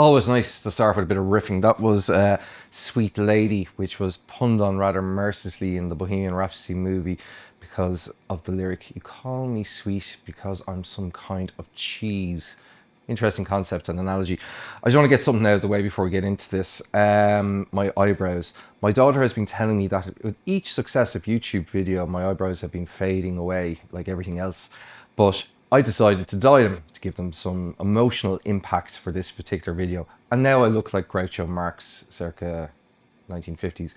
Always nice to start with a bit of riffing. That was Sweet Lady, which was punned on rather mercilessly in the Bohemian Rhapsody movie because of the lyric, "You call me sweet because I'm some kind of cheese." Interesting concept and analogy. I just want to get something out of the way before we get into this. My eyebrows. My daughter has been telling me that with each successive YouTube video, my eyebrows have been fading away like everything else. But I decided to dye them to give them some emotional impact for this particular video. And now I look like Groucho Marx circa 1950s.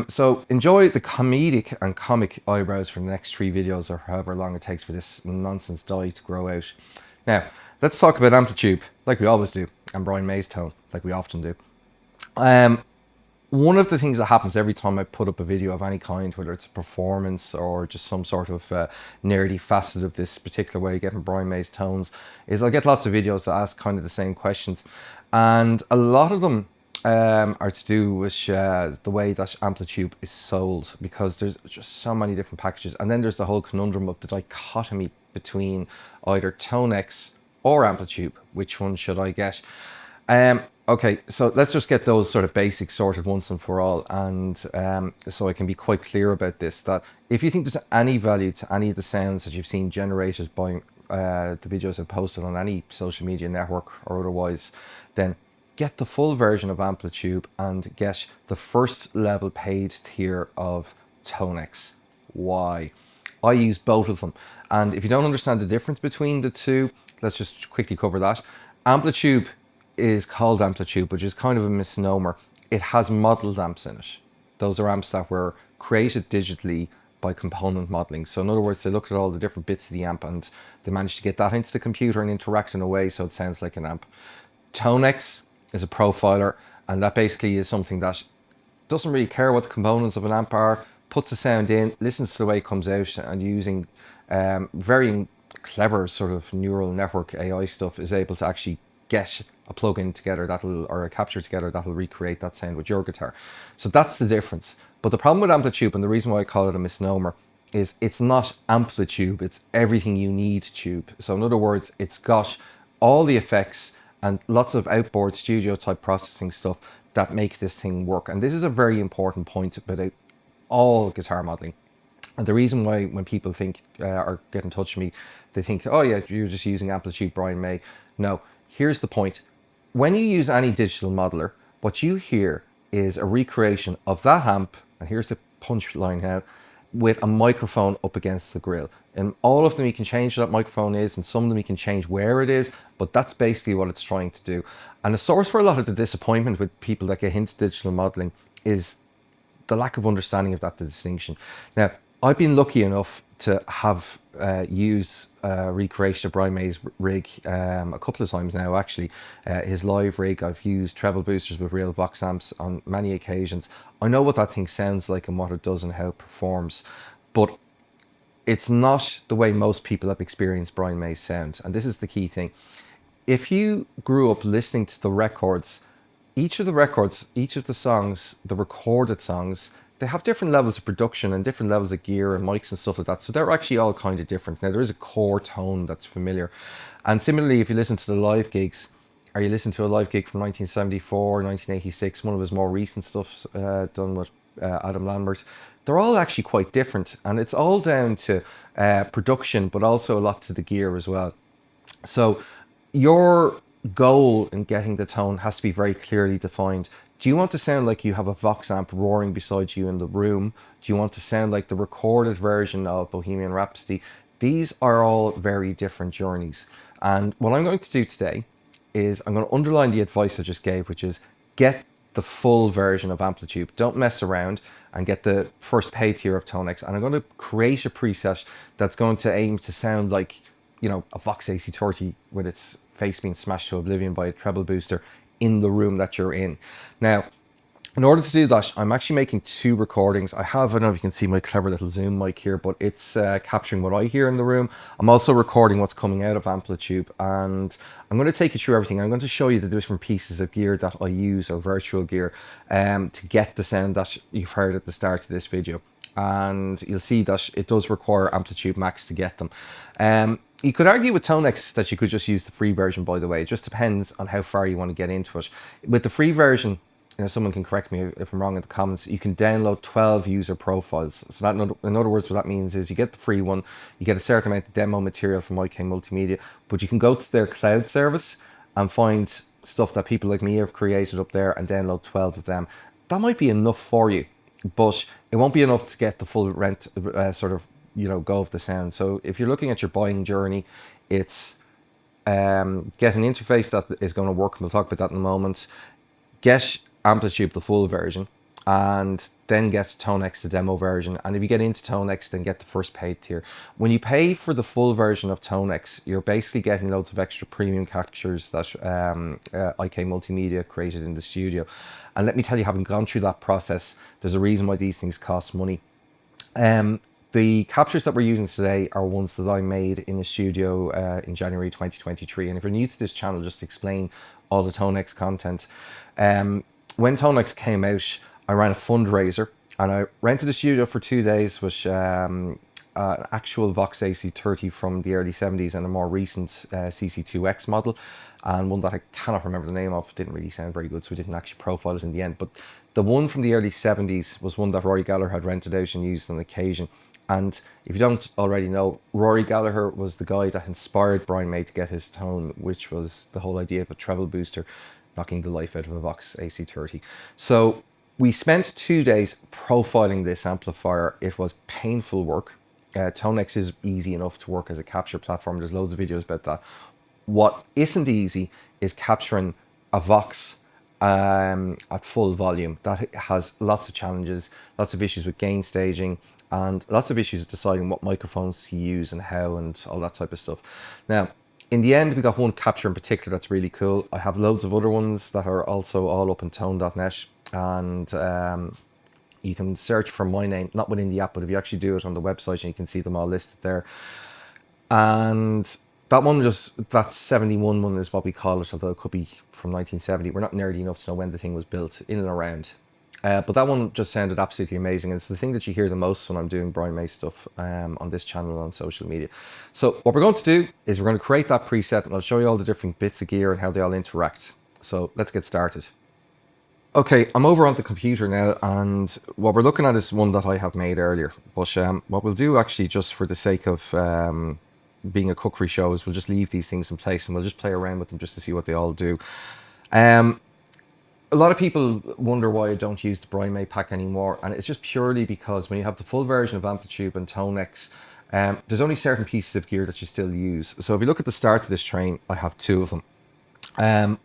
So enjoy the comedic and comic eyebrows for the next 3 videos or however long it takes for this nonsense dye to grow out. Now, let's talk about AmpliTube, like we always do, and Brian May's tone, like we often do. One of the things that happens every time I put up a video of any kind, whether it's a performance or just some sort of nerdy facet of this particular way of getting Brian May's tones, is I get lots of videos that ask kind of the same questions. And a lot of them are to do with the way that AmpliTube is sold, because there's just so many different packages. And then there's the whole conundrum of the dichotomy between either ToneX or AmpliTube. Which one should I get? Okay, so let's just get those sort of basics sorted once and for all, and so I can be quite clear about this, that if you think there's any value to any of the sounds that you've seen generated by the videos I've posted on any social media network or otherwise, then get the full version of AmpliTube and get the first level paid tier of ToneX. Why? I use both of them, and if you don't understand the difference between the two, let's just quickly cover that. AmpliTube is called AmpliTube, which is kind of a misnomer. It has modeled amps in it. Those are amps that were created digitally by component modeling. So in other words, they look at all the different bits of the amp and they managed to get that into the computer and interact in a way so it sounds like an amp. ToneX is a profiler, and that basically is something that doesn't really care what the components of an amp are, puts the sound in, listens to the way it comes out, and using very clever sort of neural network AI stuff is able to actually get a plug-in together that'll, or a capture together that'll recreate that sound with your guitar. So that's the difference. But the problem with AmpliTube, and the reason why I call it a misnomer, is it's not AmpliTube, it's everything you need tube. So in other words, it's got all the effects and lots of outboard studio type processing stuff that make this thing work. And this is a very important point about all guitar modeling. And the reason why when people think or get in touch with me, they think, oh yeah, you're just using AmpliTube Brian May. No, here's the point. When you use any digital modeler, what you hear is a recreation of that amp, and here's the punchline now, with a microphone up against the grill. And all of them you can change what that microphone is, and some of them you can change where it is, but that's basically what it's trying to do. And a source for a lot of the disappointment with people that get into digital modeling is the lack of understanding of that distinction. Now, I've been lucky enough to have used recreation of Brian May's rig a couple of times now, actually. His live rig, I've used treble boosters with real Vox amps on many occasions. I know what that thing sounds like and what it does and how it performs, but it's not the way most people have experienced Brian May's sound. And this is the key thing. If you grew up listening to the records, each of the songs, the recorded songs, they have different levels of production and different levels of gear and mics and stuff like that. So they're actually all kind of different. Now, there is a core tone that's familiar. And similarly, if you listen to the live gigs, or you listen to a live gig from 1974, 1986, one of his more recent stuff done with Adam Lambert, they're all actually quite different. And it's all down to production, but also a lot to the gear as well. So your goal in getting the tone has to be very clearly defined. Do you want to sound like you have a Vox amp roaring beside you in the room? Do you want to sound like the recorded version of Bohemian Rhapsody? These are all very different journeys. And what I'm going to do today is I'm going to underline the advice I just gave, which is get the full version of AmpliTube. Don't mess around, and get the first paid tier of ToneX. And I'm going to create a preset that's going to aim to sound like, you know, a Vox AC30 with its face being smashed to oblivion by a treble booster in the room that you're in. Now, in order to do that, I'm actually making 2 recordings. I don't know if you can see my clever little zoom mic here, but it's capturing what I hear in the room. I'm also recording what's coming out of AmpliTube, and I'm going to take you through everything. I'm going to show you the different pieces of gear that I use, or virtual gear, to get the sound that you've heard at the start of this video. And you'll see that it does require AmpliTube Max to get them. You could argue with ToneX that you could just use the free version, by the way. It just depends on how far you want to get into it. With the free version, someone can correct me if I'm wrong in the comments, you can download 12 user profiles. So that, in other words, what that means is you get the free one, you get a certain amount of demo material from ikmultimedia, but you can go to their cloud service and find stuff that people like me have created up there and download 12 of them. That might be enough for you, but it won't be enough to get the full rent sort of, go of the sound. So if you're looking at your buying journey, it's get an interface that is going to work, and we'll talk about that in a moment. Get AmpliTube, the full version, and then get ToneX, the demo version. And if you get into ToneX, then get the first paid tier. When you pay for the full version of ToneX, you're basically getting loads of extra premium captures that ikmultimedia created in the studio. And let me tell you, having gone through that process, there's a reason why these things cost money. The captures that we're using today are ones that I made in the studio in January 2023. And if you're new to this channel, just to explain all the ToneX content. When ToneX came out, I ran a fundraiser and I rented a studio for 2 days, which an actual Vox AC30 from the early 70s and a more recent CC2X model, and one that I cannot remember the name of. It didn't really sound very good, so we didn't actually profile it in the end. But the one from the early 70s was one that Rory Gallagher had rented out and used on occasion. And if you don't already know, Rory Gallagher was the guy that inspired Brian May to get his tone, which was the whole idea of a treble booster knocking the life out of a Vox AC30. So we spent 2 days profiling this amplifier. It was painful work. ToneX is easy enough to work as a capture platform. There's loads of videos about that. What isn't easy is capturing a Vox at full volume. That has lots of challenges, lots of issues with gain staging, and lots of issues with deciding what microphones to use and how and all that type of stuff. Now, in the end, we got one capture in particular that's really cool. I have loads of other ones that are also all up in tone.net, and you can search for my name, not within the app, but if you actually do it on the website, and you can see them all listed there. And that one, that 71 one is what we call it, although it could be from 1970. We're not nerdy enough to know when the thing was built, in and around. But that one just sounded absolutely amazing. And it's the thing that you hear the most when I'm doing Brian May stuff on this channel on social media. So what we're going to do is we're going to create that preset, and I'll show you all the different bits of gear and how they all interact. So let's get started. Okay, I'm over on the computer now, and what we're looking at is one that I have made earlier. But what we'll do, actually, just for the sake of being a cookery show, is we'll just leave these things in place and we'll just play around with them just to see what they all do. A lot of people wonder why I don't use the Brian May pack anymore, and it's just purely because when you have the full version of AmpliTube and ToneX, there's only certain pieces of gear that you still use. So if you look at the start of this train, I have 2 of them.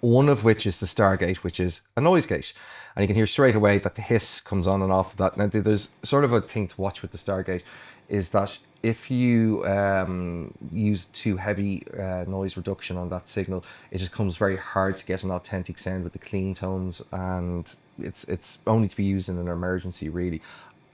One of which is the Stargate, which is a noise gate, and you can hear straight away that the hiss comes on and off of that. Now, there's sort of a thing to watch with the Stargate, is that if you use too heavy noise reduction on that signal, it just comes very hard to get an authentic sound with the clean tones, and it's only to be used in an emergency, really.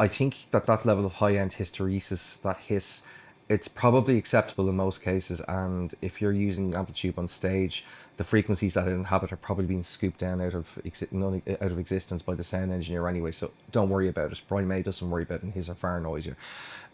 I think that level of high-end hysteresis, that hiss, it's probably acceptable in most cases, and if you're using AmpliTube on stage, the frequencies that it inhabit are probably being scooped down out of existence by the sound engineer anyway, so don't worry about it. Brian May doesn't worry about it, and his are far noisier.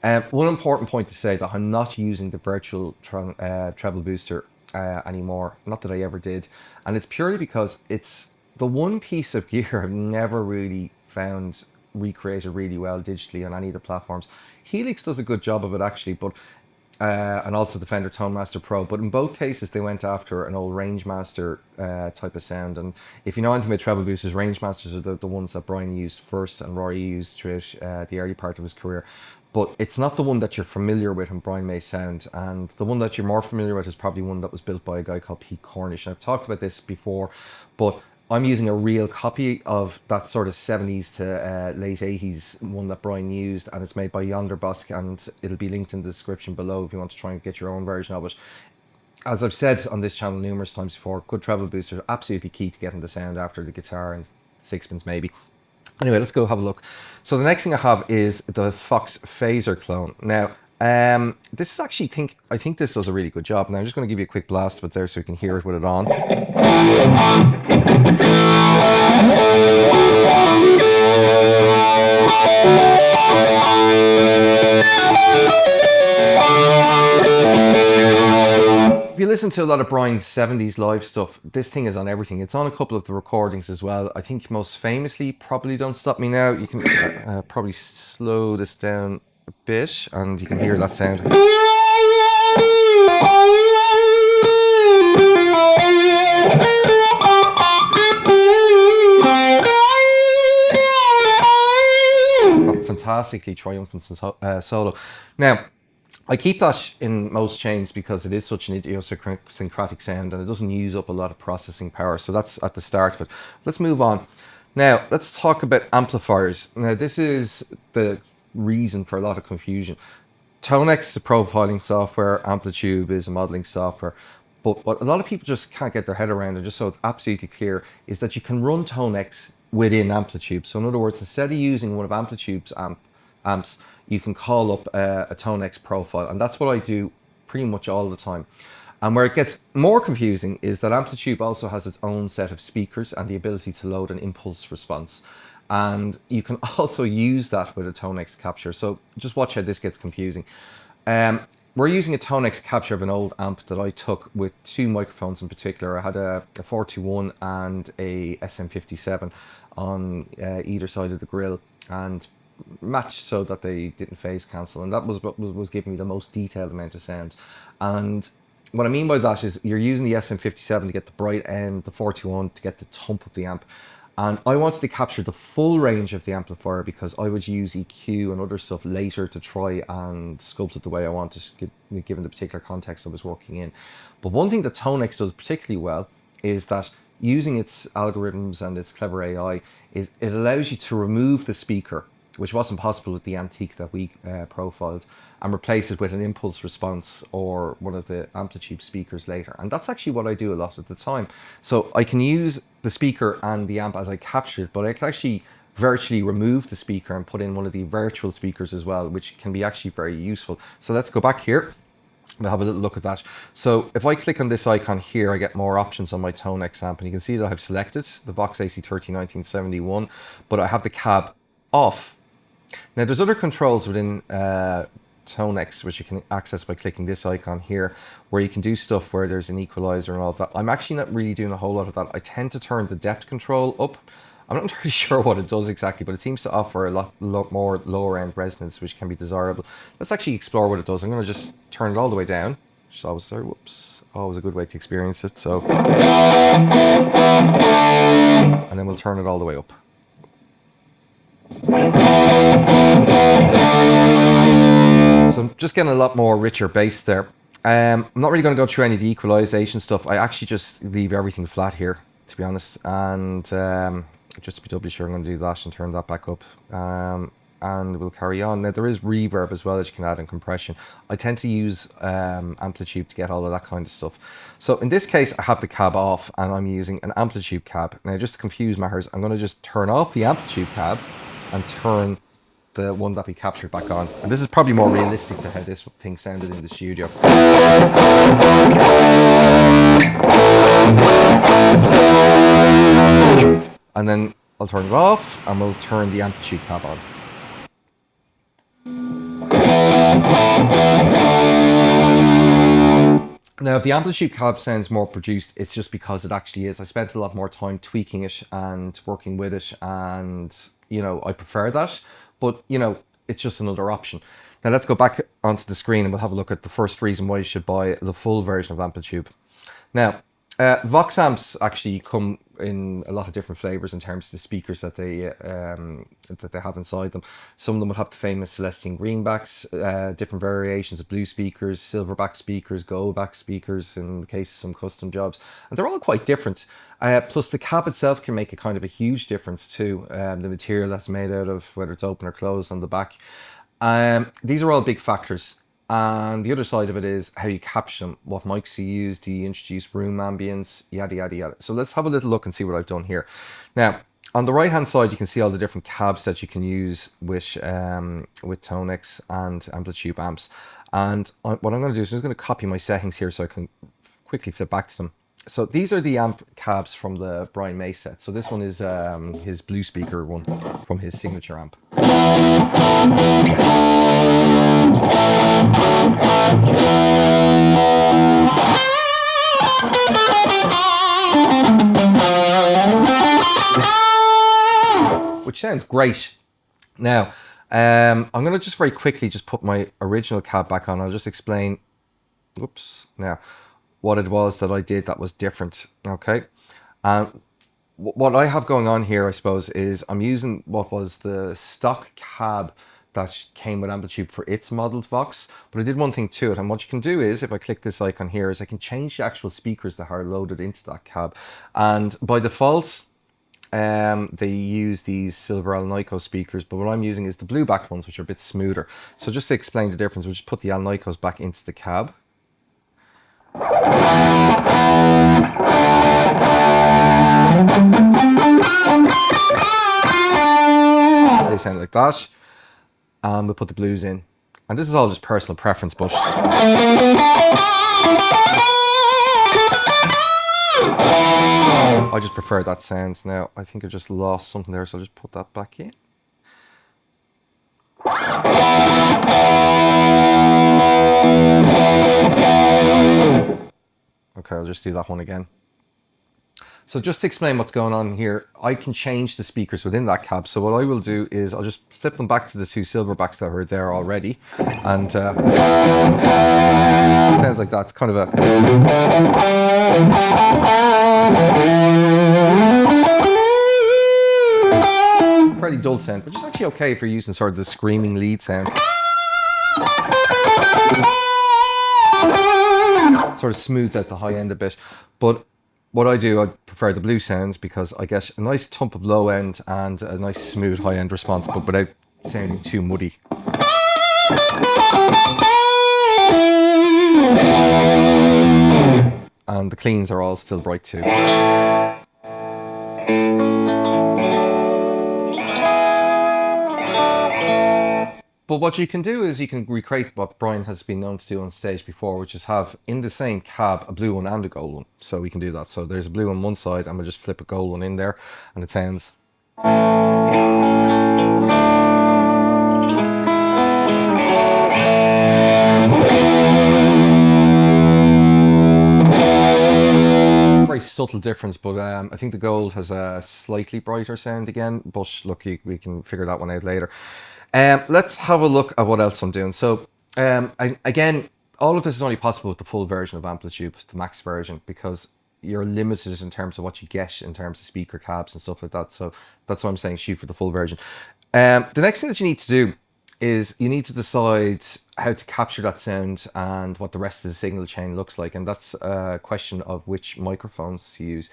One important point to say, that I'm not using the virtual treble booster anymore, not that I ever did, and it's purely because it's the one piece of gear I've never really found recreated really well digitally on any of the platforms. Helix does a good job of it, actually, but and also the Fender ToneMaster Pro, but in both cases they went after an old Rangemaster type of sound. And if you know anything about treble boosters, Rangemasters are the ones that Brian used first and Rory used throughout the early part of his career. But it's not the one that you're familiar with in Brian May's sound, and the one that you're more familiar with is probably one that was built by a guy called Pete Cornish. And I've talked about this before, but I'm using a real copy of that sort of 70s to late 80s one that Brian used, and it's made by Yonderbosk, and it'll be linked in the description below if you want to try and get your own version of it. As I've said on this channel numerous times before, good treble boosters are absolutely key to getting the sound after the guitar and sixpence maybe. Anyway, let's go have a look. So the next thing I have is the Foxx Phaser clone. Now, this is actually, I think this does a really good job. Now I'm just going to give you a quick blast of it there so you can hear it with it on. listen to a lot of Brian's 70s live stuff, this thing is on everything. It's on a couple of the recordings as well. I think most famously, probably Don't Stop Me Now. You can probably slow this down a bit and you can hear that sound. Fantastically triumphant solo. Now, I keep that in most chains because it is such an idiosyncratic sound and it doesn't use up a lot of processing power. So that's at the start of it. Let's move on. Now, let's talk about amplifiers. Now, this is the reason for a lot of confusion. ToneX is a profiling software, AmpliTube is a modeling software. But what a lot of people just can't get their head around, and just so it's absolutely clear, is that you can run ToneX within AmpliTube. So in other words, instead of using one of AmpliTube's amps, you can call up a ToneX profile. And that's what I do pretty much all the time. And where it gets more confusing is that AmpliTube also has its own set of speakers and the ability to load an impulse response. And you can also use that with a ToneX capture. So just watch how this gets confusing. We're using a ToneX capture of an old amp that I took with two microphones in particular. I had a 421 and a SM57 on either side of the grill and matched so that they didn't phase cancel. And that was what was giving me the most detailed amount of sound. And what I mean by that is you're using the SM57 to get the bright end, the 421 to get the thump of the amp. And I wanted to capture the full range of the amplifier because I would use EQ and other stuff later to try and sculpt it the way I wanted, given the particular context I was working in. But one thing that ToneX does particularly well is that using its algorithms and its clever AI, is it allows you to remove the speaker, which wasn't possible with the Antique that we profiled, and replace it with an impulse response or one of the AmpliTube speakers later. And that's actually what I do a lot at the time. So I can use the speaker and the amp as I capture it, but I can actually virtually remove the speaker and put in one of the virtual speakers as well, which can be actually very useful. So let's go back here. We'll have a little look at that. So if I click on this icon here, I get more options on my ToneX amp, and you can see that I've selected the Vox AC30 1971, but I have the cab off. Now there's other controls within ToneX which you can access by clicking this icon here, where you can do stuff where there's an equalizer and all that. I'm actually not really doing a whole lot of that. I tend to turn the depth control up. I'm not entirely sure what it does exactly, but it seems to offer a lot more lower end resonance, which can be desirable. Let's actually explore what it does. I'm going to just turn it all the way down, which is always, sorry, whoops, always a good way to experience it. So, and then we'll turn it all the way up. So I'm just getting a lot more richer bass there. I'm not really going to go through any of the equalization stuff. I actually just leave everything flat here, to be honest. And just to be doubly sure, I'm going to do that and turn that back up. And we'll carry on. Now there is reverb as well that you can add in compression. I tend to use AmpliTube to get all of that kind of stuff. So in this case, I have the cab off and I'm using an AmpliTube cab. Now just to confuse matters, I'm going to just turn off the AmpliTube cab and turn the one that we captured back on. And this is probably more realistic to how this thing sounded in the studio. And then I'll turn it off and we'll turn the AmpliTube cab on. Now, if the AmpliTube cab sounds more produced, it's just because it actually is. I spent a lot more time tweaking it and working with it, and you know, I prefer that, but you know, it's just another option. Now let's go back onto the screen and we'll have a look at the first reason why you should buy the full version of AmpliTube. Now, Vox amps actually come in a lot of different flavors in terms of the speakers that they have inside them. Some of them will have the famous Celestine greenbacks, different variations of blue speakers, silverback speakers, goldback speakers in the case of some custom jobs, and they're all quite different. Plus the cab itself can make a kind of a huge difference too. The material that's made out of, whether it's open or closed on the back. These are all big factors. And the other side of it is how you capture them. What mics you use, do you introduce room ambience, yada, yada, yada. So let's have a little look and see what I've done here. Now, on the right-hand side, you can see all the different cabs that you can use with ToneX and AmpliTube amps. And what I'm going to do is I'm just going to copy my settings here so I can quickly flip back to them. So these are the amp cabs from the Brian May set. So this one is his blue speaker one from his signature amp. sounds great. Now, I'm going to just very quickly just put my original cab back on. I'll just explain, whoops, now, what it was that I did that was different, okay? What I have going on here, I suppose, is I'm using what was the stock cab that came with AmpliTube for its modeled Vox, but I did one thing to it. And what you can do is, if I click this icon here, is I can change the actual speakers that are loaded into that cab. And by default, they use these silver Alnico speakers, but what I'm using is the blue back ones, which are a bit smoother. So just to explain the difference, we'll just put the Alnicos back into the cab. So they sound like that. And we'll put the blues in. And this is all just personal preference, but I just prefer that sound. Now, I think I just lost something there, so I'll just put that back in. Okay, I'll just do that one again. So just to explain what's going on here, I can change the speakers within that cab. So what I will do is I'll just flip them back to the two silverbacks that were there already. And sounds like that's kind of a... fairly dull sound, which is actually okay if you're using sort of the screaming lead sound. Sort of smooths out the high end a bit. But what I do, I prefer the blue sounds because I get a nice thump of low end and a nice smooth high end response, but without sounding too muddy. And the cleans are all still bright too. But what you can do is you can recreate what Brian has been known to do on stage before, which is have in the same cab a blue one and a gold one. So we can do that. So there's a blue on one side and we'll just flip a gold one in there and it sounds... very subtle difference, but I think the gold has a slightly brighter sound again, but look, we can figure that one out later. Let's have a look at what else I'm doing. So again, all of this is only possible with the full version of AmpliTube, the max version, because you're limited in terms of what you get in terms of speaker cabs and stuff like that. So that's why I'm saying shoot for the full version. The next thing that you need to do is you need to decide how to capture that sound and what the rest of the signal chain looks like. And that's a question of which microphones to use.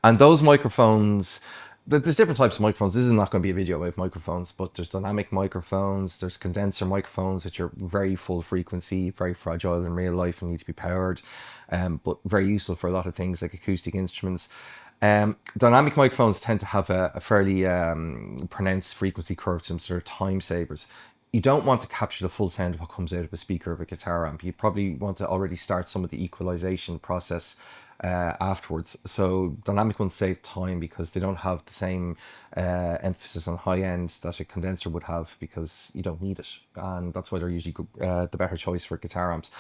And those microphones... there's different types of microphones. This is not going to be a video about microphones, but there's dynamic microphones, there's condenser microphones, which are very full frequency, very fragile in real life and need to be powered, but very useful for a lot of things like acoustic instruments. Dynamic microphones tend to have a fairly pronounced frequency curve to them, so they're time savers. You don't want to capture the full sound of what comes out of a speaker of a guitar amp. You probably want to already start some of the equalization process afterwards. So dynamic ones save time because they don't have the same emphasis on high end that a condenser would have, because you don't need it, and that's why they're usually the better choice for guitar amps.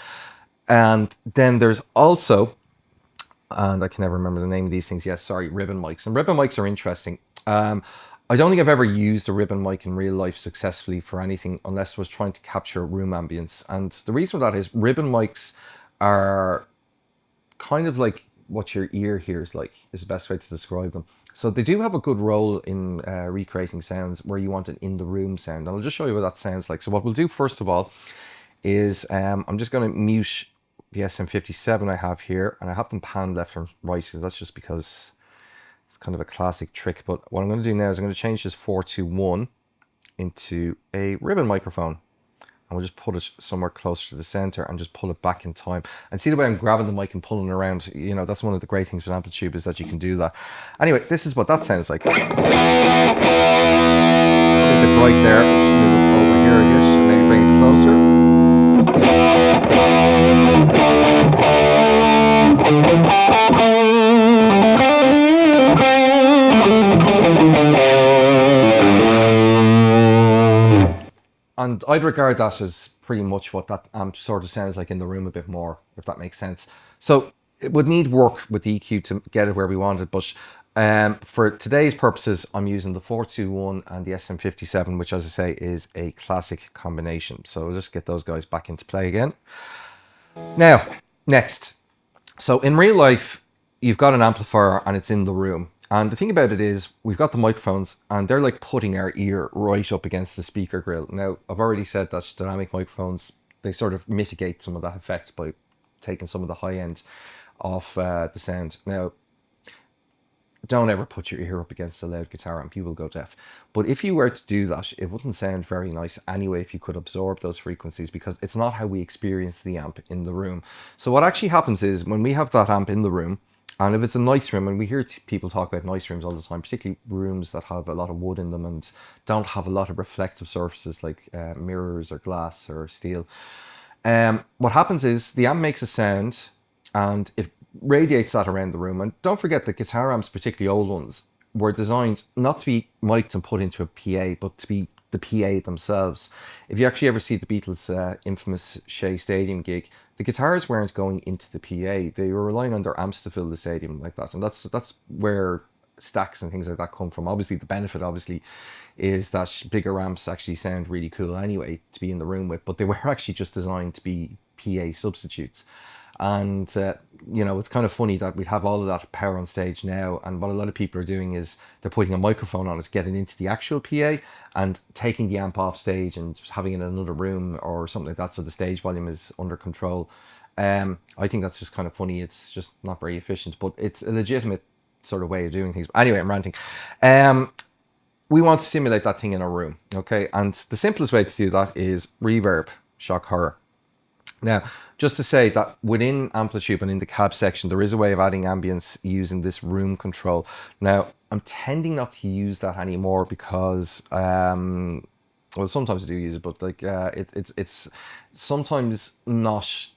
And then there's also, and I can never remember the name of these things, yes, sorry, ribbon mics. And ribbon mics are interesting. I don't think I've ever used a ribbon mic in real life successfully for anything unless I was trying to capture room ambience. And the reason for that is ribbon mics are kind of like what your ear hears like, is the best way to describe them. So they do have a good role in recreating sounds where you want an in the room sound. And I'll just show you what that sounds like. So what we'll do first of all is I'm just going to mute the SM57 I have here, and I have them panned left and right. So that's just because it's kind of a classic trick. But what I'm going to do now is I'm going to change this 421 into a ribbon microphone. And we'll just put it somewhere closer to the center and just pull it back in time. And see the way I'm grabbing the mic and pulling it around? You know, that's one of the great things with AmpliTube, is that you can do that. Anyway, this is what that sounds like. A bit bright there. I'll just move it over here, I guess, and maybe bring it closer. And I'd regard that as pretty much what that amp sort of sounds like in the room a bit more, if that makes sense. So it would need work with the EQ to get it where we want it, but For today's purposes, I'm using the 421 and the SM57, which, as I say, is a classic combination. So we'll just get those guys back into play again. Now, next. So in real life, you've got an amplifier and it's in the room. And the thing about it is, we've got the microphones and they're like putting our ear right up against the speaker grill. Now, I've already said that dynamic microphones, they sort of mitigate some of that effect by taking some of the high end off the sound. Now, don't ever put your ear up against a loud guitar amp, you will go deaf. But if you were to do that, it wouldn't sound very nice anyway if you could absorb those frequencies, because it's not how we experience the amp in the room. So what actually happens is, when we have that amp in the room, and if it's a nice room, and we hear people talk about nice rooms all the time, particularly rooms that have a lot of wood in them and don't have a lot of reflective surfaces like mirrors or glass or steel. What happens is the amp makes a sound and it radiates that around the room. And don't forget that guitar amps, particularly old ones, were designed not to be mic'd and put into a PA, but to be the PA themselves. If you actually ever see the Beatles' infamous Shea Stadium gig, the guitars weren't going into the PA. They were relying on their amps to fill the stadium like that. And that's where stacks and things like that come from. Obviously, the benefit, is that bigger amps actually sound really cool anyway to be in the room with, but they were actually just designed to be PA substitutes. And it's kind of funny that we have all of that power on stage now, and what a lot of people are doing is they're putting a microphone on it, getting into the actual PA and taking the amp off stage and having it in another room or something like that, so the stage volume is under control. I think that's just kind of funny. It's just not very efficient, but it's a legitimate sort of way of doing things. But anyway, I'm ranting. We want to simulate that thing in a room, okay? And the simplest way to do that is Reverb. Shock horror. Now, just to say that within AmpliTube and in the cab section, there is a way of adding ambience using this room control. Now, I'm tending not to use that anymore because, well, sometimes I do use it, but like it's sometimes not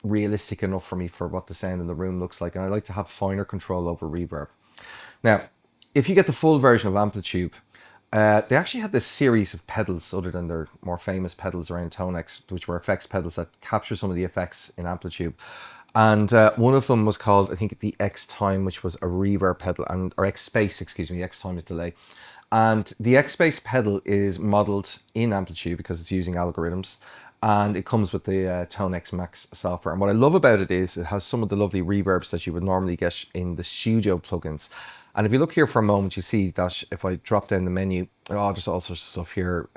realistic enough for me for what the sound in the room looks like, and I like to have finer control over reverb. Now, if you get the full version of AmpliTube, they actually had this series of pedals, other than their more famous pedals around ToneX, which were effects pedals that capture some of the effects in AmpliTube. And one of them was called, I think, the X Time, which was a reverb pedal, or X Space, excuse me, X Time is delay. And the X Space pedal is modeled in AmpliTube because it's using algorithms, and it comes with the ToneX Max software. And what I love about it is it has some of the lovely reverbs that you would normally get in the studio plugins. And if you look here for a moment, you see that if I drop down the menu, there's all sorts of stuff here.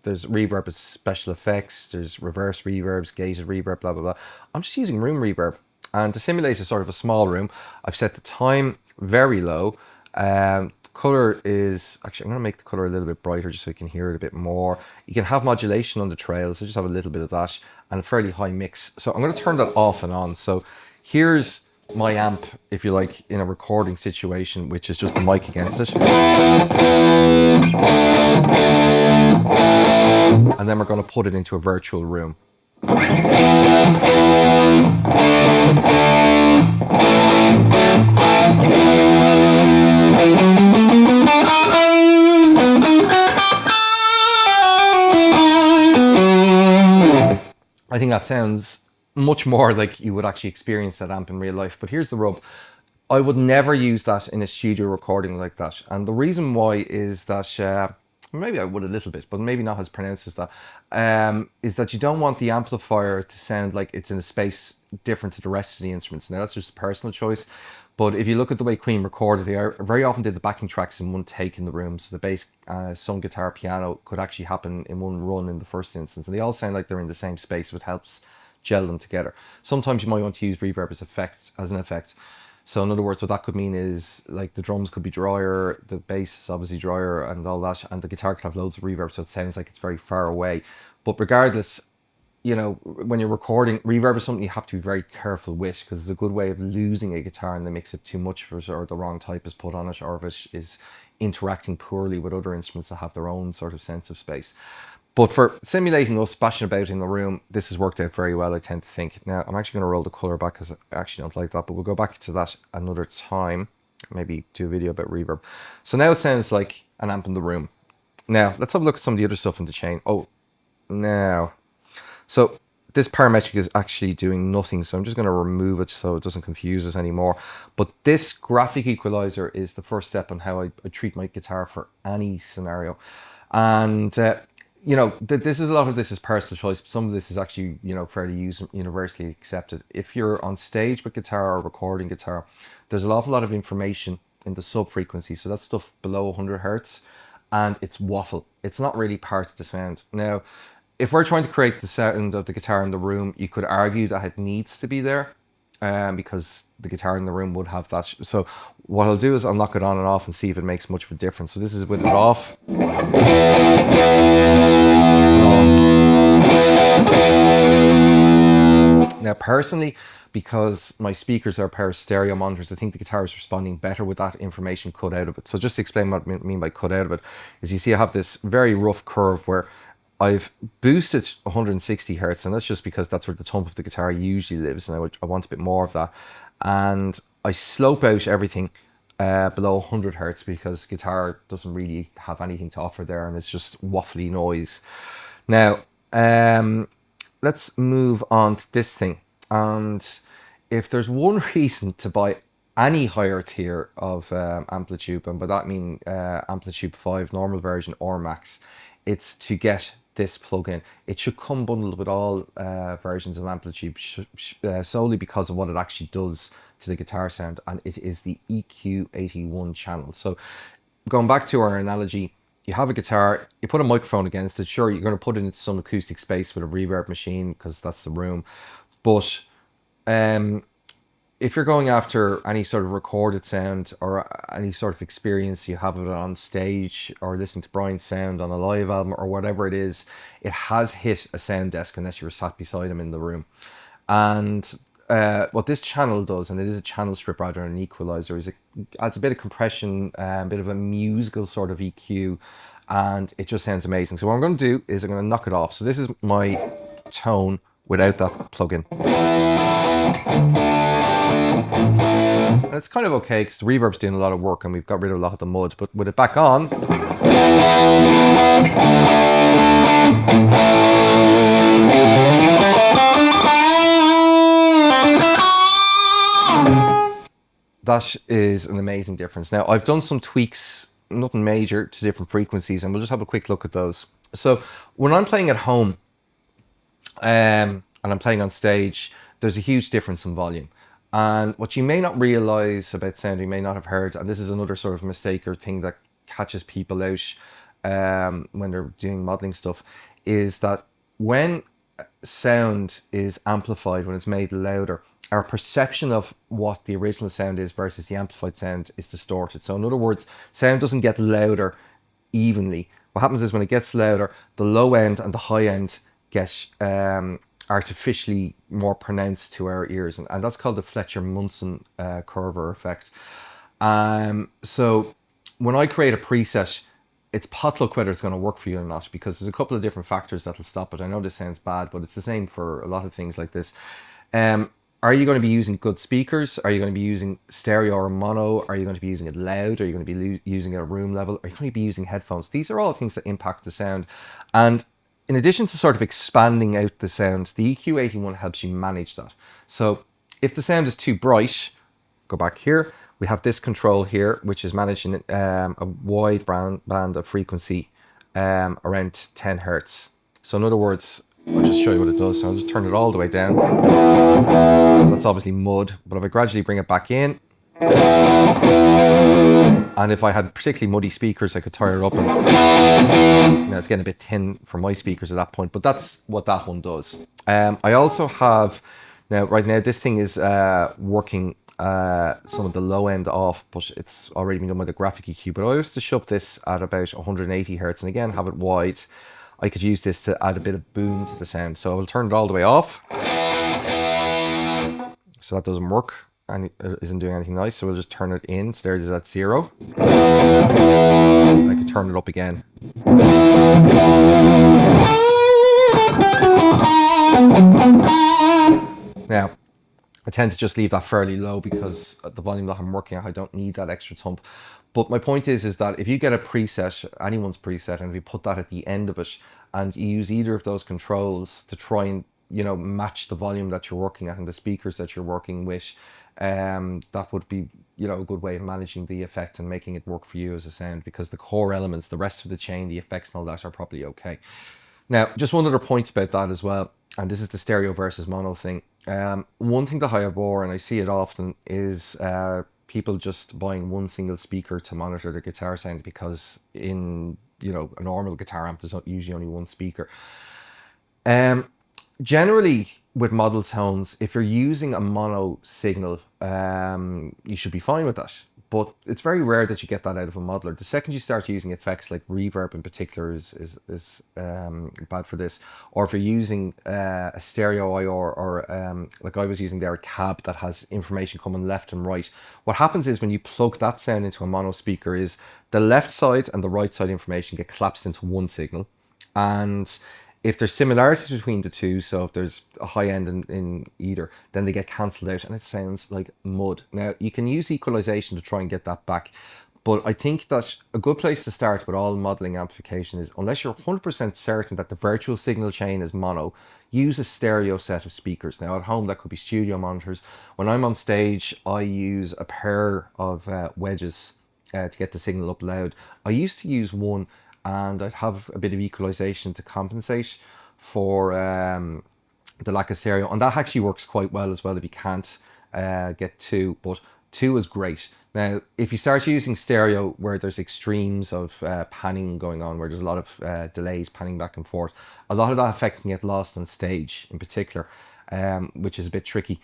There's reverb as special effects, there's reverse reverbs, gated reverb, blah, blah, blah. I'm just using room reverb. And to simulate a sort of a small room, I've set the time very low. Color is, actually, I'm going to make the color a little bit brighter just so you can hear it a bit more. You can have modulation on the trail, so just have a little bit of that, and a fairly high mix. So I'm going to turn that off and on. So here's my amp, if you like, in a recording situation, which is just the mic against it. And then we're going to put it into a virtual room. I think that sounds much more like you would actually experience that amp in real life. But here's the rub. I would never use that in a studio recording like that. And the reason why is that, maybe I would a little bit, but maybe not as pronounced as that, is that you don't want the amplifier to sound like it's in a space different to the rest of the instruments. Now, that's just a personal choice. But if you look at the way Queen recorded, they very often did the backing tracks in one take in the room. So the bass, some guitar, piano could actually happen in one run in the first instance. And they all sound like they're in the same space, which helps gel them together. Sometimes you might want to use reverb as an effect. So in other words, what that could mean is, like, the drums could be drier, the bass is obviously drier and all that, and the guitar could have loads of reverb, so it sounds like it's very far away. But regardless, you know, when you're recording, reverb is something you have to be very careful with, because it's a good way of losing a guitar and they mix it too much for it, or the wrong type is put on it, or if it is interacting poorly with other instruments that have their own sort of sense of space. But for simulating us bashing about in the room, this has worked out very well, I tend to think. Now, I'm actually going to roll the color back because I actually don't like that, but we'll go back to that another time. Maybe do a video about reverb. So now it sounds like an amp in the room. Now, let's have a look at some of the other stuff in the chain. Oh, now. So this parametric is actually doing nothing, so I'm just going to remove it so it doesn't confuse us anymore. But this graphic equalizer is the first step on how I treat my guitar for any scenario. And you know, this is, a lot of this is personal choice, but some of this is actually, you know, fairly universally accepted. If you're on stage with guitar or recording guitar, there's an awful lot of information in the sub frequency, so that's stuff below 100 hertz, and it's waffle. It's not really part of the sound. Now, if we're trying to create the sound of the guitar in the room, you could argue that it needs to be there, because the guitar in the room would have that. So what I'll do is I'll knock it on and off and see if it makes much of a difference. So this is with it off. Now, personally, because my speakers are a pair of stereo monitors, I think the guitar is responding better with that information cut out of it. So just to explain what I mean by cut out of it, is you see I have this very rough curve where I've boosted 160 hertz, and that's just because that's where the thump of the guitar usually lives, and I want a bit more of that. And I slope out everything below 100 hertz because guitar doesn't really have anything to offer there, and it's just waffly noise. Now, let's move on to this thing. And if there's one reason to buy any higher tier of AmpliTube, and by that I mean AmpliTube 5 normal version or max, it's to get this plugin. It should come bundled with all versions of AmpliTube solely because of what it actually does to the guitar sound, and it is the EQ81 channel. So going back to our analogy, you have a guitar, you put a microphone against it. Sure, you're going to put it into some acoustic space with a reverb machine because that's the room, but if you're going after any sort of recorded sound or any sort of experience you have it on stage, or listening to Brian's sound on a live album or whatever it is, it has hit a sound desk unless you're sat beside him in the room. And what this channel does, and it is a channel strip rather than an equalizer, is it adds a bit of compression, a bit of a musical sort of EQ, and it just sounds amazing. So what I'm going to do is I'm going to knock it off. So this is my tone without that plugin. And it's kind of okay because the reverb's doing a lot of work and we've got rid of a lot of the mud, but with it back on, that is an amazing difference. Now, I've done some tweaks, nothing major, to different frequencies, and we'll just have a quick look at those. So when I'm playing at home and I'm playing on stage, there's a huge difference in volume. And what you may not realize about sound, you may not have heard, and this is another sort of mistake or thing that catches people out when they're doing modeling stuff, is that when sound is amplified, when it's made louder, our perception of what the original sound is versus the amplified sound is distorted. So in other words, sound doesn't get louder evenly. What happens is when it gets louder, the low end and the high end get artificially more pronounced to our ears, and that's called the Fletcher Munsen curve effect. So when I create a preset, it's potluck whether it's going to work for you or not, because there's a couple of different factors that'll stop it. I know this sounds bad, but it's the same for a lot of things like this. Are you going to be using good speakers? Are you going to be using stereo or mono? Are you going to be using it loud? Are you going to be using it at room level? Are you going to be using headphones? These are all things that impact the sound. And in addition to sort of expanding out the sound, the EQ81 helps you manage that. So if the sound is too bright, go back here, we have this control here, which is managing a wide band of frequency around 10 hertz. So in other words, I'll just show you what it does. So I'll just turn it all the way down. So that's obviously mud, but if I gradually bring it back in, and if I had particularly muddy speakers, I could turn it up, and it's getting a bit thin for my speakers at that point, but that's what that one does. I also have, right now this thing is working some of the low end off, but it's already been done with a graphic EQ, but I used to shove this at about 180 hertz, and again, have it wide. I could use this to add a bit of boom to the sound. So I will turn it all the way off. So that doesn't work and it isn't doing anything nice. So we'll just turn it in. So there's at 0. And I could turn it up again. Now, I tend to just leave that fairly low because at the volume that I'm working at, I don't need that extra thump. But my point is that if you get a preset, anyone's preset, and if you put that at the end of it, and you use either of those controls to try and you know, match the volume that you're working at and the speakers that you're working with, that would be, you know, a good way of managing the effect and making it work for you as a sound, because the core elements, the rest of the chain, the effects and all that are probably okay. Now, just one other point about that as well, and this is the stereo versus mono thing. One thing that I abhor, and I see it often, is people just buying one single speaker to monitor their guitar sound, because in, you know, a normal guitar amp, there's usually only one speaker. Generally, with model tones, if you're using a mono signal, you should be fine with that. But it's very rare that you get that out of a modeler. The second you start using effects, like reverb in particular is bad for this. Or if you're using a stereo IR, or like I was using there, a cab that has information coming left and right. What happens is when you plug that sound into a mono speaker, is the left side and the right side information get collapsed into one signal. And if there's similarities between the two, so if there's a high end in either, then they get cancelled out and it sounds like mud. Now, you can use equalization to try and get that back, but I think that a good place to start with all modeling amplification is, unless you're 100% certain that the virtual signal chain is mono, use a stereo set of speakers. Now, at home, that could be studio monitors. When I'm on stage, I use a pair of wedges to get the signal up loud. I used to use one, and I'd have a bit of equalization to compensate for the lack of stereo, and that actually works quite well as well if you can't get two, but two is great. Now, if you start using stereo where there's extremes of panning going on, where there's a lot of delays panning back and forth, a lot of that effect can get lost on stage in particular, which is a bit tricky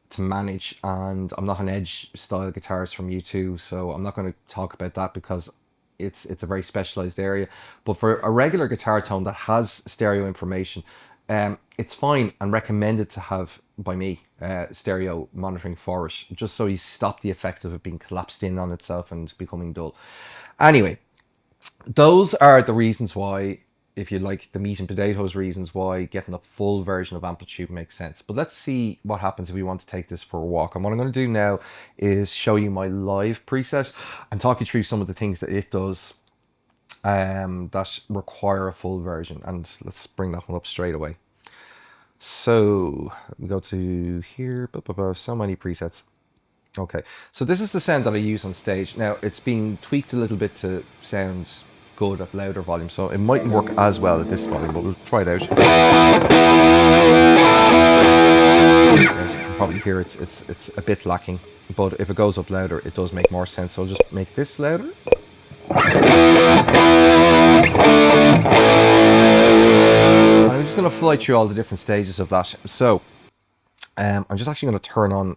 to manage. And I'm not an edge style guitarist from U2, so I'm not going to talk about that, because it's a very specialized area. But for a regular guitar tone that has stereo information, it's fine and recommended to have, by me, stereo monitoring for it, just so you stop the effect of it being collapsed in on itself and becoming dull. Anyway, those are the reasons why, if you like, the meat and potatoes reasons why getting a full version of AmpliTube makes sense. But let's see what happens if we want to take this for a walk. And what I'm going to do now is show you my live preset and talk you through some of the things that it does that require a full version. And let's bring that one up straight away. So we go to here, so many presets. Okay, so this is the sound that I use on stage. Now, it's been tweaked a little bit to sound good at louder volume, so it mightn't work as well at this volume, but we'll try it out. As you can probably hear, it's a bit lacking, but if it goes up louder, it does make more sense. So I'll just make this louder. And I'm just going to fly through all the different stages of that. So I'm just actually going to turn on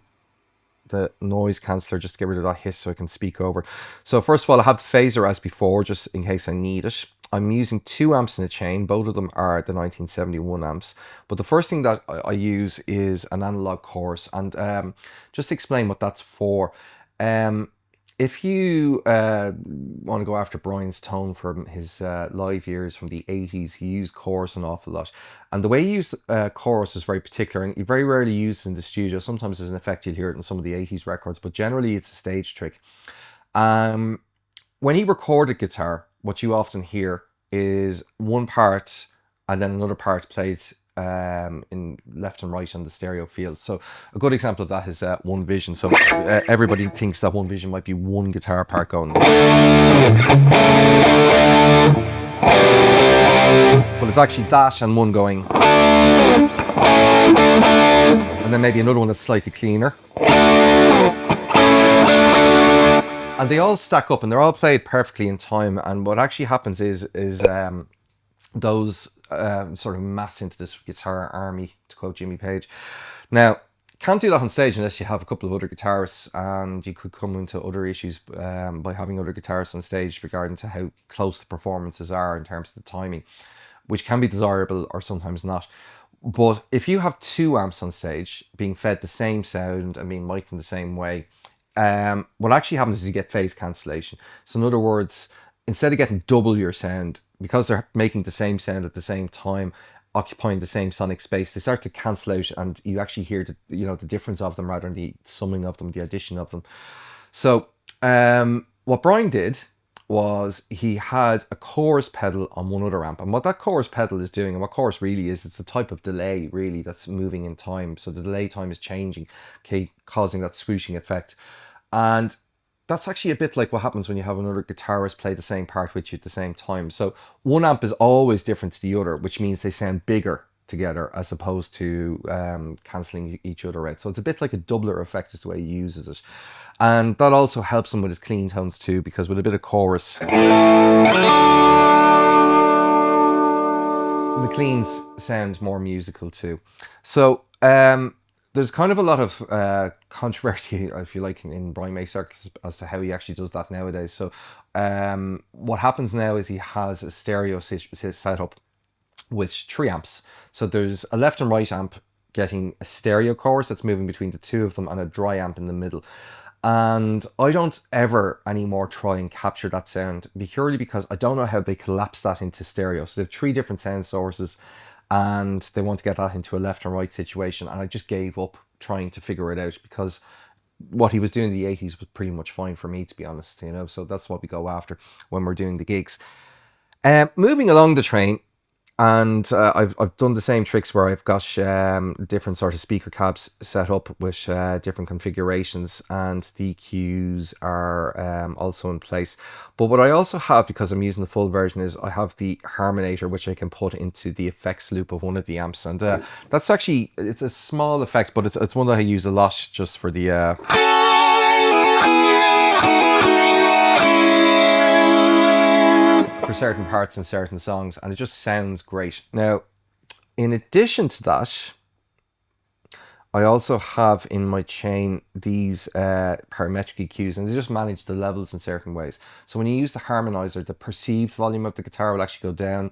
the noise canceller just to get rid of that hiss so I can speak over. So first of all, I have the phaser as before, just in case I need it. I'm using 2 amps in a chain. Both of them are the 1971 amps. But the first thing that I use is an analog chorus. And just to explain what that's for. If you want to go after Brian's tone from his live years from the 80s, he used chorus an awful lot. And the way he used chorus is very particular, and he very rarely used it in the studio. Sometimes there's an effect, you'll hear it in some of the 80s records, but generally it's a stage trick. When he recorded guitar, what you often hear is one part and then another part played in left and right on the stereo field. So a good example of that is One Vision. So everybody thinks that One Vision might be one guitar part going, but it's actually that and one going, and then maybe another one that's slightly cleaner, and they all stack up and they're all played perfectly in time. And what actually happens is those sort of mass into this guitar army, to quote Jimmy Page. Now, can't do that on stage unless you have a couple of other guitarists, and you could come into other issues by having other guitarists on stage regarding to how close the performances are in terms of the timing, which can be desirable or sometimes not. But if you have 2 amps on stage being fed the same sound and being mic'd in the same way, what actually happens is you get phase cancellation. So in other words, instead of getting double your sound, because they're making the same sound at the same time, occupying the same sonic space, they start to cancel out, and you actually hear the difference of them rather than the summing of them, the addition of them. So what Brian did was he had a chorus pedal on one other amp, and what that chorus pedal is doing, and what chorus really is, it's a type of delay really that's moving in time, so the delay time is changing, okay, causing that swooshing effect. And that's actually a bit like what happens when you have another guitarist play the same part with you at the same time. So one amp is always different to the other, which means they sound bigger together as opposed to cancelling each other out. So it's a bit like a doubler effect is the way he uses it. And that also helps him with his clean tones too, because with a bit of chorus, the cleans sound more musical too. So there's kind of a lot of controversy, if you like, in Brian May circles as to how he actually does that nowadays. So what happens now is he has a stereo setup with 3 amps. So there's a left and right amp getting a stereo chorus that's moving between the two of them, and a dry amp in the middle. And I don't ever anymore try and capture that sound, purely because I don't know how they collapse that into stereo. So they have 3 different sound sources and they want to get that into a left and right situation, and I just gave up trying to figure it out, because what he was doing in the 80s was pretty much fine for me, to be honest, you know. So that's what we go after when we're doing the gigs. Moving along the train, and I've done the same tricks where I've got different sort of speaker cabs set up with different configurations, and the EQs are also in place. But what I also have, because I'm using the full version, is I have the Harmoniser, which I can put into the effects loop of one of the amps, and that's actually, it's a small effect, but it's one that I use a lot just for the for certain parts and certain songs, and it just sounds great. Now, in addition to that, I also have in my chain these parametric EQs, and they just manage the levels in certain ways. So when you use the Harmoniser, the perceived volume of the guitar will actually go down.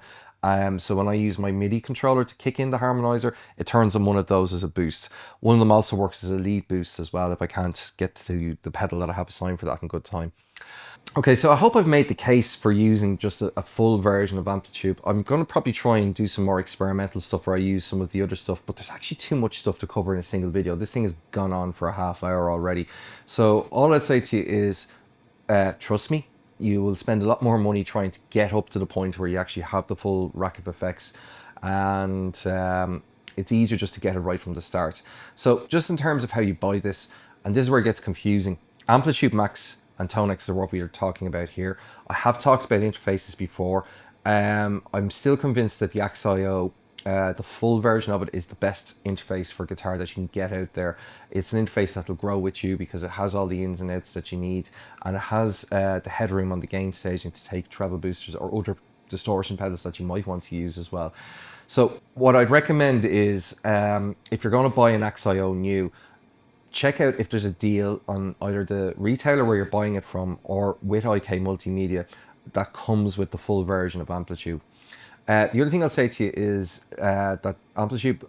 So when I use my MIDI controller to kick in the Harmoniser, it turns on one of those as a boost. One of them also works as a lead boost as well, if I can't get to the pedal that I have assigned for that in good time. Okay, so I hope I've made the case for using just a full version of AmpliTube. I'm going to probably try and do some more experimental stuff where I use some of the other stuff, but there's actually too much stuff to cover in a single video. This thing has gone on for a half hour already. So all I'd say to you is, trust me, you will spend a lot more money trying to get up to the point where you actually have the full rack of effects, and it's easier just to get it right from the start. So just in terms of how you buy this, and this is where it gets confusing, AmpliTube Max and ToneX are what we are talking about here. I have talked about interfaces before. I'm still convinced that the XIO, the full version of it, is the best interface for guitar that you can get out there. It's an interface that'll grow with you because it has all the ins and outs that you need, and it has the headroom on the gain staging to take treble boosters or other distortion pedals that you might want to use as well. So what I'd recommend is, if you're going to buy an XIO new, check out if there's a deal on either the retailer where you're buying it from or with ikmultimedia that comes with the full version of AmpliTube. The other thing I'll say to you is that AmpliTube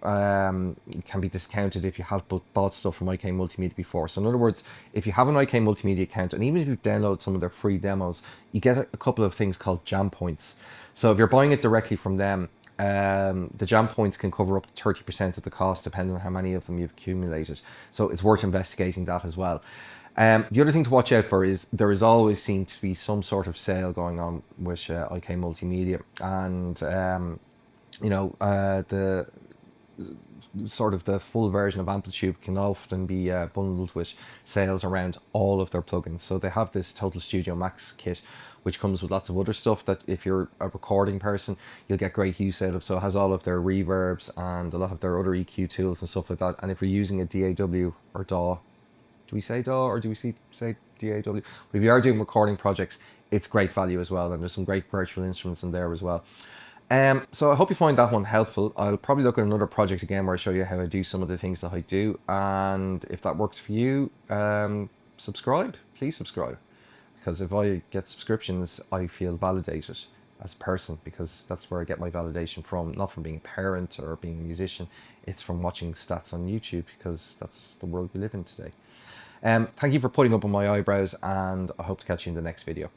can be discounted if you have bought stuff from ikmultimedia before. So in other words, if you have an ikmultimedia account, and even if you download some of their free demos, you get a couple of things called jam points. So if you're buying it directly from them, the jam points can cover up to 30% of the cost depending on how many of them you've accumulated. So it's worth investigating that as well. The other thing to watch out for is there is always seen to be some sort of sale going on with ikmultimedia, and you know, the sort of the full version of AmpliTube can often be bundled with sales around all of their plugins. So they have this Total Studio Max kit, which comes with lots of other stuff that if you're a recording person, you'll get great use out of. So it has all of their reverbs and a lot of their other EQ tools and stuff like that. And if you're using a DAW or DAW, do we say DAW or do we say DAW? But if you are doing recording projects, it's great value as well. And there's some great virtual instruments in there as well. So I hope you find that one helpful. I'll probably look at another project again where I show you how I do some of the things that I do. And if that works for you, subscribe, please subscribe. Because if I get subscriptions, I feel validated as a person, because that's where I get my validation from, not from being a parent or being a musician. It's from watching stats on YouTube, because that's the world we live in today. Thank you for putting up on my eyebrows, and I hope to catch you in the next video.